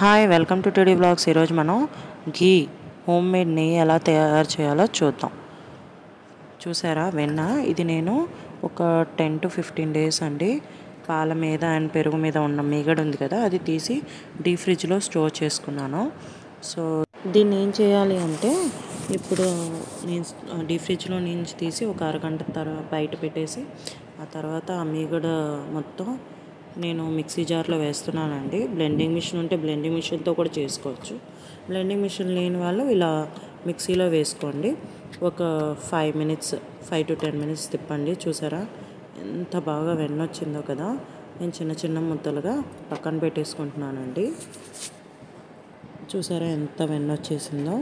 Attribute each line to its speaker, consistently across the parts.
Speaker 1: Hi welcome to today blogs. ఈరోజు మనం ఘీ home made నెయ్యి ఎలా తయారు చేయాలో చూద్దాం. చూసారా వెన్న, ఇది నేను ఒక 10 to 15 days అండి పాల మీద అండ్ పెరుగు మీద ఉన్న మీగడ ఉంది కదా, అది తీసి డీప్ ఫ్రిడ్జ్లో స్టోర్ చేసుకున్నాను. సో దీన్ని ఏం చేయాలి అంటే, ఇప్పుడు నేను డీప్ ఫ్రిడ్జ్లో నుంచి తీసి ఒక అరగంట తర్వాత బయట పెట్టేసి ఆ తర్వాత ఆ మీగడ మొత్తం నేను మిక్సీ జార్లో వేస్తున్నానండి. బ్లెండింగ్ మిషన్ ఉంటే బ్లెండింగ్ మిషన్తో కూడా చేసుకోవచ్చు. బ్లెండింగ్ మిషన్ లేని వాళ్ళు ఇలా మిక్సీలో వేసుకోండి. ఒక 5 to 10 minutes తిప్పండి. చూసారా ఎంత బాగా వెన్న వచ్చిందో కదా. నేను చిన్న చిన్న ముద్దలుగా పక్కన పెట్టేసుకుంటున్నానండి. చూసారా ఎంత వెన్న వచ్చేసిందో.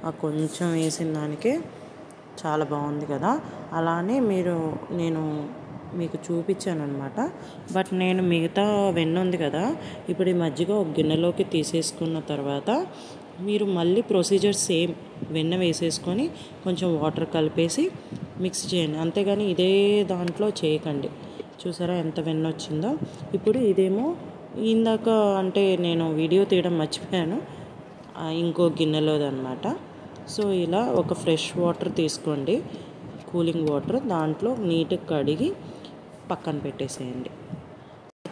Speaker 1: ఆ కొంచెం వేసిన దానికే చాలా బాగుంది కదా. అలానే నేను మీకు చూపించాను అనమాట. బట్ నేను మిగతా వెన్న ఉంది కదా, ఇప్పుడు ఈ మజ్జిగ ఒక గిన్నెలోకి తీసేసుకున్న తర్వాత మీరు మళ్ళీ ప్రొసీజర్ సేమ్ వెన్న వేసేసుకొని కొంచెం వాటర్ కలిపేసి మిక్స్ చేయండి. అంతేగాని ఇదే దాంట్లో చేయకండి. చూసారా ఎంత వెన్న వచ్చిందో. ఇప్పుడు ఇదేమో ఇందాక అంటే నేను వీడియో తీయడం మర్చిపోయాను, ఇంకో గిన్నెలోదన్నమాట. సో ఇలా ఒక ఫ్రెష్ వాటర్ తీసుకోండి, కూలింగ్ వాటర్, దాంట్లో నీట్గా కడిగి పక్కన పెట్టేసేయండి.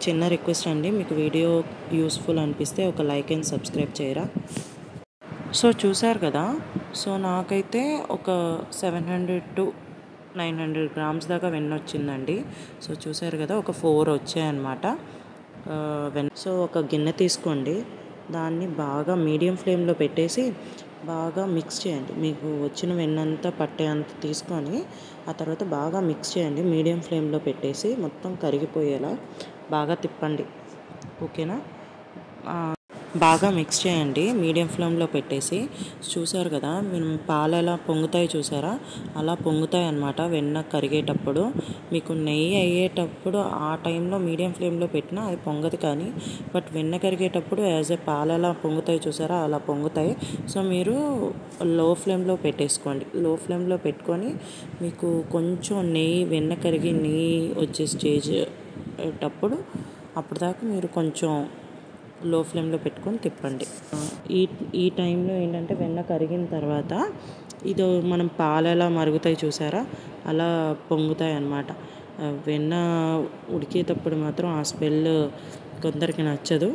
Speaker 1: చిన్న రిక్వెస్ట్ అండి, మీకు వీడియో యూస్ఫుల్ అనిపిస్తే ఒక లైక్ అండ్ సబ్స్క్రైబ్ చేయరా. సో చూసారు కదా. సో నాకైతే ఒక 700 to 900 grams దాకా వెన్న వచ్చిందండి. సో చూసారు కదా, ఒక 4 వచ్చాయన్నమాట వెన్న. సో ఒక గిన్నె తీసుకోండి, దాన్ని బాగా మీడియం ఫ్లేమ్లో పెట్టేసి బాగా మిక్స్ చేయండి. మీకు వచ్చిన వెన్నంతా పట్టేంత తీసుకొని ఆ తర్వాత బాగా మిక్స్ చేయండి. మీడియం ఫ్లేమ్లో పెట్టేసి మొత్తం కరిగిపోయేలా బాగా తిప్పండి. ఓకేనా. బాగా మిక్స్ చేయండి మీడియం ఫ్లేమ్లో పెట్టేసి. చూసారు కదా, మేము పాలు ఎలా పొంగుతాయి చూసారా, అలా పొంగుతాయి అన్నమాట వెన్న కరిగేటప్పుడు. మీకు నెయ్యి అయ్యేటప్పుడు ఆ టైంలో మీడియం ఫ్లేమ్లో పెట్టినా అది పొంగదు, కానీ బట్ వెన్న కరిగేటప్పుడు యాజ్ ఏ పాలు ఎలా పొంగుతాయి చూసారా, అలా పొంగుతాయి. సో మీరు లో ఫ్లేమ్లో పెట్టేసుకోండి. లో ఫ్లేమ్లో పెట్టుకొని మీకు కొంచెం వెన్న కరిగి నెయ్యి వచ్చే స్టేజ్ అప్పుడు దాకా మీరు కొంచెం లో ఫ్లేమ్లో పెట్టుకొని తిప్పండి. ఈ టైంలో ఏంటంటే వెన్న కరిగిన తర్వాత ఇది మనం పాలు ఎలా మరుగుతాయి చూసారా, అలా పొంగుతాయి అన్నమాట. వెన్న ఉడికేటప్పుడు మాత్రం ఆ స్మెల్ కొందరికి నచ్చదు,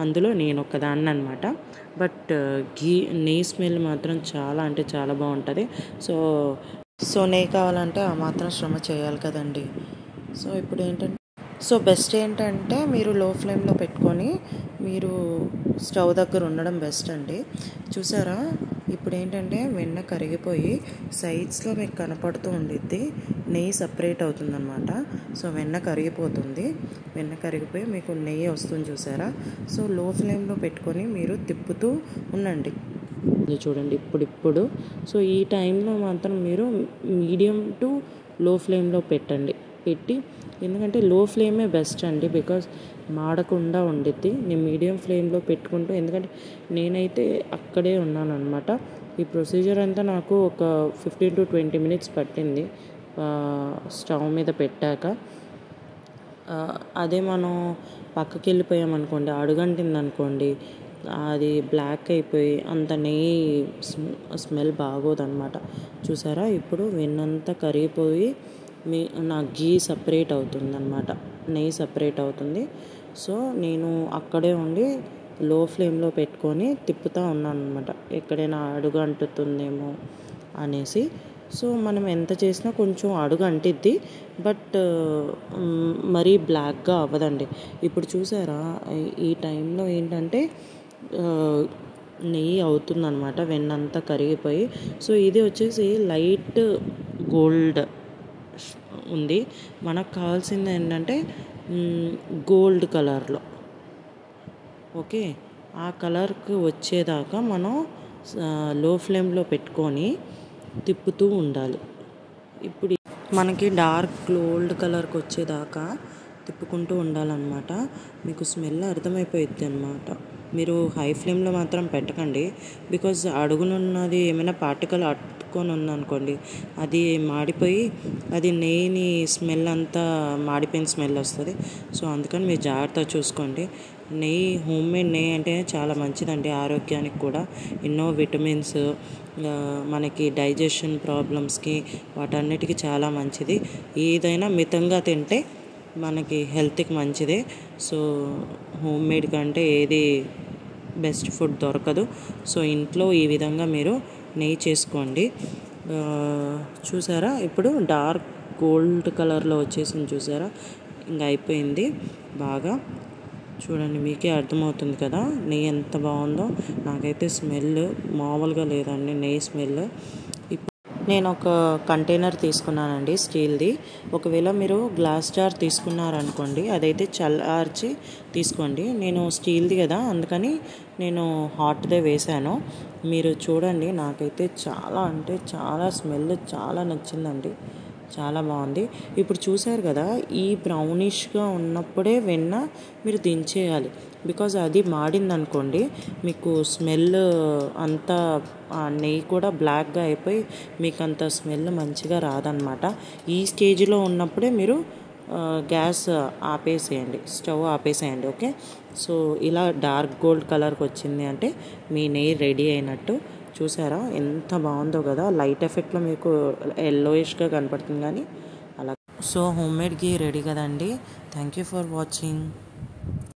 Speaker 1: అందులో నేను ఒక్కదాన్ని అనమాట. బట్ నెయ్యి స్మెల్ మాత్రం చాలా అంటే చాలా బాగుంటుంది. సో నెయ్యి కావాలంటే ఆ మాత్రం శ్రమ చేయాలి కదండి. సో ఇప్పుడు ఏంటంటే, బెస్ట్ ఏంటంటే మీరు లో ఫ్లేమ్లో పెట్టుకొని మీరు స్టవ్ దగ్గర ఉండడం బెస్ట్ అండి. చూసారా, ఇప్పుడు ఏంటంటే వెన్న కరిగిపోయి సైడ్స్లో మీకు కనపడుతూ ఉండిద్ది, నెయ్యి సపరేట్ అవుతుందన్నమాట. సో వెన్న కరిగిపోయి మీకు నెయ్యి వస్తుంది చూసారా. సో లో ఫ్లేమ్లో పెట్టుకొని మీరు తిప్పుతూ ఉండండి. చూడండి ఇప్పుడు. సో ఈ టైంలో మాత్రం మీరు మీడియం టు లో ఫ్లేమ్లో పెట్టి, ఎందుకంటే లో ఫ్లేమే బెస్ట్ అండి, బికాజ్ మాడకుండా ఉండిద్ది. నేను మీడియం ఫ్లేమ్లో పెట్టుకుంటూ, ఎందుకంటే నేనైతే అక్కడే ఉన్నాను అనమాట. ఈ ప్రొసీజర్ అంతా నాకు ఒక 15 to 20 minutes పట్టింది స్టవ్ మీద పెట్టాక. అదే మనం పక్కకి వెళ్ళిపోయామనుకోండి, అడుగంటింది అనుకోండి, అది బ్లాక్ అయిపోయి అంత నెయ్యి స్మెల్ బాగోదన్నమాట. చూసారా, ఇప్పుడు వెన్నంతా కరిగిపోయి నా ఘీ సపరేట్ అవుతుంది అన్నమాట, నెయ్యి సపరేట్ అవుతుంది. సో నేను అక్కడే ఉండి లో ఫ్లేమ్లో పెట్టుకొని తిప్పుతూ ఉన్నాను అనమాట, ఎక్కడైనా అడుగు అంటుతుందేమో అనేసి. సో మనం ఎంత చేసినా కొంచెం అడుగు అంటిద్ది, బట్ మరీ బ్లాక్గా అవ్వదండి. ఇప్పుడు చూసారా, ఈ టైంలో ఏంటంటే నెయ్యి అవుతుందన్నమాట, వెన్నంతా కరిగిపోయి. సో ఇది వచ్చేసి లైట్ గోల్డ్ ఉంది. మనకు కావాల్సింది ఏంటంటే గోల్డ్ కలర్లో, ఓకే, ఆ కలర్కి వచ్చేదాకా మనం లో ఫ్లేమ్లో పెట్టుకొని తిప్పుతూ ఉండాలి. ఇప్పుడు మనకి డార్క్ గోల్డ్ కలర్కి వచ్చేదాకా తిప్పుకుంటూ ఉండాలన్నమాట. మీకు స్మెల్ అర్థమైపోయిద్ది అన్నమాట. మీరు హై ఫ్లేమ్లో మాత్రం పెట్టకండి, బికాజ్ అడుగునున్నది ఏమైనా పార్టికల్ అట్టుకొని ఉందనుకోండి, అది మాడిపోయి అది నెయ్యిని స్మెల్ అంతా మాడిపోయిన స్మెల్ వస్తుంది. సో అందుకని మీరు జాగ్రత్తగా చూసుకోండి. నెయ్యి, హోమ్మేడ్ నెయ్యి అంటే చాలా మంచిదండి ఆరోగ్యానికి కూడా. ఎన్నో విటమిన్స్, మనకి డైజెషన్ ప్రాబ్లమ్స్కి వాటన్నిటికీ చాలా మంచిది. ఏదైనా మితంగా తింటే మనకి హెల్త్కి మంచిదే. సో హోమ్మేడ్ కంటే ఏది బెస్ట్ ఫుడ్ దొరకదు. సో ఇంట్లో ఈ విధంగా మీరు నెయ్యి చేసుకోండి. చూసారా, ఇప్పుడు డార్క్ గోల్డ్ కలర్లో వచ్చేసింది చూసారా, ఇంకా అయిపోయింది బాగా. చూడండి, మీకే అర్థమవుతుంది కదా నెయ్యి ఎంత బాగుందో. నాకైతే స్మెల్ మామూలుగా లేదండి, నెయ్యి స్మెల్. నేను ఒక కంటైనర్ తీసుకున్నానండి స్టీల్ది. ఒకవేళ మీరు గ్లాస్ జార్ తీసుకున్నారనుకోండి, అదైతే చల్లార్చి తీసుకోండి. నేను స్టీల్ది కదా, అందుకని నేను హాట్దే వేశాను. మీరు చూడండి, నాకైతే చాలా అంటే చాలా స్మెల్ చాలా నచ్చిందండి, చాలా బాగుంది. ఇప్పుడు చూసారు కదా, ఈ బ్రౌనిష్గా ఉన్నప్పుడే వెన్న మీరు దించేయాలి. బికాజ్ అది మాడిందనుకోండి మీకు స్మెల్ అంతా, నెయ్యి కూడా బ్లాక్గా అయిపోయి మీకు అంత స్మెల్ మంచిగా రాదనమాట. ఈ స్టేజ్లో ఉన్నప్పుడే మీరు గ్యాస్ ఆపేసేయండి, స్టవ్ ఆపేసేయండి. ఓకే, సో ఇలా డార్క్ గోల్డ్ కలర్కి వచ్చింది అంటే మీ నెయ్యి రెడీ అయినట్టు. చూసారా ఎంత బాగుందో కదా, లైట్ ఎఫెక్ట్లో మీకు ఎల్లోయిష్గా కనపడుతుంది కానీ అలా. సో హోమ్మేడ్ ఘీ రెడీ కదండి. Thank you for watching.